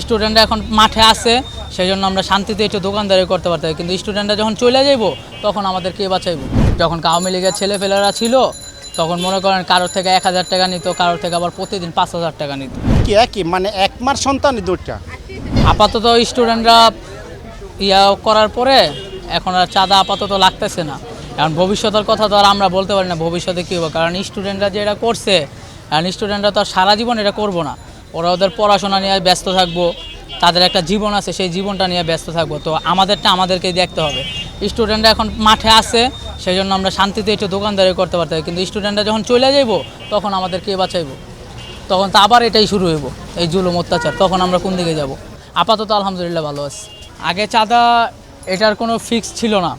স্টুডেন্টরা এখন মাঠে আছে, সেই জন্য আমরা শান্তিতে একটু দোকানদারি করতে পারতাম, কিন্তু স্টুডেন্টরা যখন চলে যাইব তখন আমাদের কে বাঁচাইব? যখন আওয়ামী লীগের ছেলেপেলেরা ছিল তখন মনে করেন কারোর থেকে 1,000 টাকা নিত, কারোর থেকে আবার প্রতিদিন 5,000 টাকা নিত। কি একই মানে এক মার সন্তান দুইটা। আপাতত স্টুডেন্টরা করার পরে এখন আর চাঁদা আপাতত লাগতেছে না। এখন ভবিষ্যতের কথা তো আর আমরা বলতে পারি না ভবিষ্যতে কী হবে, কারণ স্টুডেন্টরা যে এটা করছে, কারণ স্টুডেন্টরা তো আর সারা জীবন এটা করবো না, ওরা ওদের পড়াশোনা নিয়ে ব্যস্ত থাকবো, তাদের একটা জীবন আছে, সেই জীবনটা নিয়ে ব্যস্ত থাকবো। তো আমাদেরকেই দেখতে হবে। স্টুডেন্টরা এখন মাঠে আছে, সেই জন্য আমরা শান্তিতে একটু দোকানদারি করতে পারতাম, কিন্তু স্টুডেন্টরা যখন চলে যাইব তখন আমাদেরকে বাঁচাইব, তখন তো আবার এটাই শুরু হইব, এই জুলুম অত্যাচার। তখন আমরা কোন দিকে যাব? আপাতত আলহামদুলিল্লাহ ভালো আছি। আগে চাঁদা এটার কোনো ফিক্স ছিল না,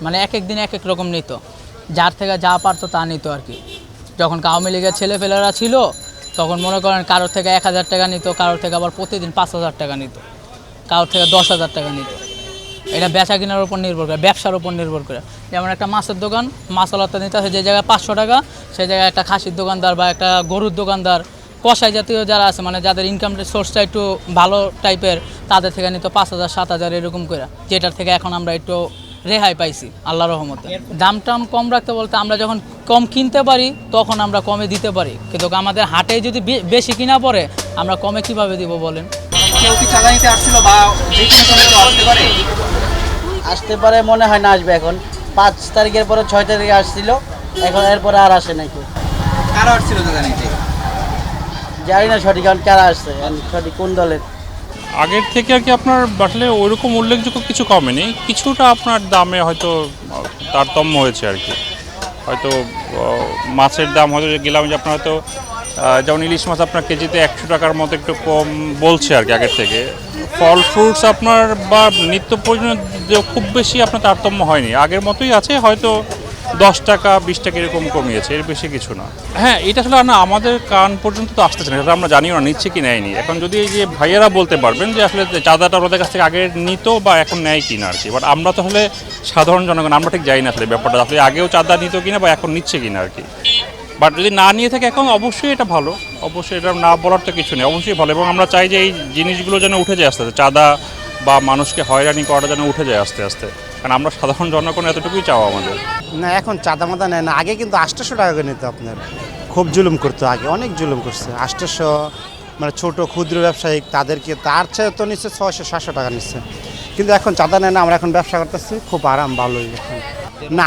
মানে এক এক দিন এক এক রকম নিত, যার থেকে যা পারতো তা নিত আর কি। যখন আওয়ামী লীগের ছেলেপেলেরা ছিল তখন মনে করেন কারোর থেকে 1,000 টাকা নিত, কারোর থেকে আবার প্রতিদিন 5,000 টাকা নিত, কারোর থেকে 10,000 টাকা নিত। এটা বেচা কেনার উপর নির্ভর করে, ব্যবসার উপর নির্ভর করে। যেমন একটা মাছের দোকান, মাছওয়ালাটা নিতে আছে যে জায়গায় 500 টাকা, সেই জায়গায় একটা খাসির দোকানদার বা একটা গরুর দোকানদার, কষাই জাতীয় যারা আছে, মানে যাদের ইনকাম সোর্সটা একটু ভালো টাইপের, তাদের থেকে নিত 5,000 7,000 এরকম করে, যেটার থেকে এখন আমরা একটু রেহাই পাইছি আল্লাহর রহমতে। দাম টাম কম রাখতে বলতে আমরা যখন কম কিনতে পারি তখন আমরা কমে দিতে পারি, কিন্তু আমাদের হাটে যদি বেশি কিনা পড়ে আমরা কমে কিভাবে দিব বলেন? কেউ কি চাঁদা নিতে আসছিল বা যে কোনো সময় কেউ আসতে পারে? আসতে পারে, মনে হয় না আসবে। এখন 5 তারিখের পরে 6 তারিখে আসছিল, এখন এরপরে আর আসে নাকি। কারা আসছিল চাঁদা নিতে? জানি না সঠিক এখন কারা আসছে, সঠিক কোন দলের। আগের থেকে আর কি আপনার আসলে ওইরকম উল্লেখযোগ্য কিছু কমেনি, কিছুটা আপনার দামে হয়তো তারতম্য হয়েছে আর কি। হয়তো মাছের দাম হয়তো গেলাম যে আপনার হয়তো যেমন ইলিশ মাছ আপনার কেজিতে 100 টাকার মতো একটু কম বলছে আর কি আগের থেকে। ফল ফ্রুটস আপনার বা নিত্য প্রয়োজনীয় খুব বেশি আপনার তারতম্য হয়নি, আগের মতোই আছে, হয়তো 10 টাকা 20 টাকা এরকম কমিয়েছে, এর বেশি কিছু না। হ্যাঁ, এটা আসলে না আমাদের কান পর্যন্ত তো আসতেছে না, সেটা আমরা জানিও না নিচ্ছে কি নেয়নি। এখন যদি এই যে ভাইয়েরা বলতে পারবেন যে আসলে চাঁদাটা ওদের কাছ থেকে আগে নিত বা এখন নেয় কিনা আর কি, বাট আমরা তো আসলে সাধারণ জনগণ, আমরা ঠিক জানি না আসলে ব্যাপারটা আসলে আগেও চাঁদা নিত কিনা বা এখন নিচ্ছে কিনা আর কি। বাট যদি না নিয়ে থাকে এখন, অবশ্যই এটা ভালো, অবশ্যই এটা না বলার তো কিছু নেই, অবশ্যই ভালো। এবং আমরা চাই যে এই জিনিসগুলো যেন উঠে যায় আস্তে আস্তে, চাঁদা বা মানুষকে হয়রানি করাটা যেন উঠে যায় আস্তে আস্তে, কারণ আমরা সাধারণ জনগণ এতটুকুই চাওয়া আমাদের। না এখন চাঁদা মাদা নেয় না, আগে কিন্তু 800 টাকা করে নিত আপনার, খুব জুলুম করতো আগে, অনেক জুলুম করছে। 800 মানে ছোট ক্ষুদ্র ব্যবসায়িক তাদেরকে তার চেয়ে তো নিচ্ছে 600-700 টাকা নিচ্ছে, কিন্তু এখন চাঁদা নেয় না। আমরা এখন ব্যবসা করতেছি খুব আরাম, ভালোই। এখন না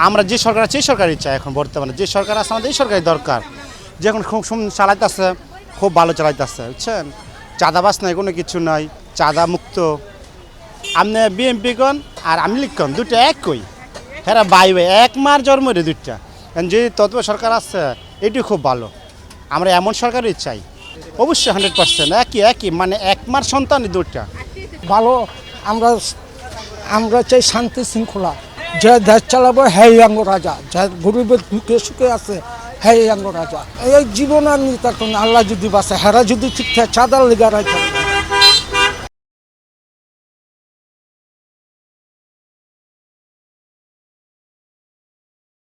আমরা যে সরকার আছে সেই সরকারই চাই এখন বর্তমানে, যে সরকার আছে আমাদের এই সরকারই দরকার, যে এখন খুব চালাইতেছে, খুব ভালো চালাইতেছে, বুঝছেন। চাঁদাবাস নাই, কোনো কিছু নাই, চাঁদা মুক্ত। আপনি বিএমপি কন আর আমি লিখন দুটো একই, হ্যাঁ ভাই এক মার জন্মরে দুইটা। যে তত্ত্ব সরকার আছে এটি খুব ভালো, আমরা এমন সরকারই চাই অবশ্যই 100%। একই মানে এক মার সন্তান দুইটা ভালো। আমরা চাই শান্তি শৃঙ্খলা, যে দেশ চালাবো হ্যাঁ আঙ্গ রাজা, যে গরিবের দুঃখে সুখে আছে হ্যাঁ আঙ্গ রাজা। এই জীবন আর নির্যাতন আল্লাহ যদি বাঁচে, হেরা যদি ঠিক থাকে চাঁদার লিগা রাখে।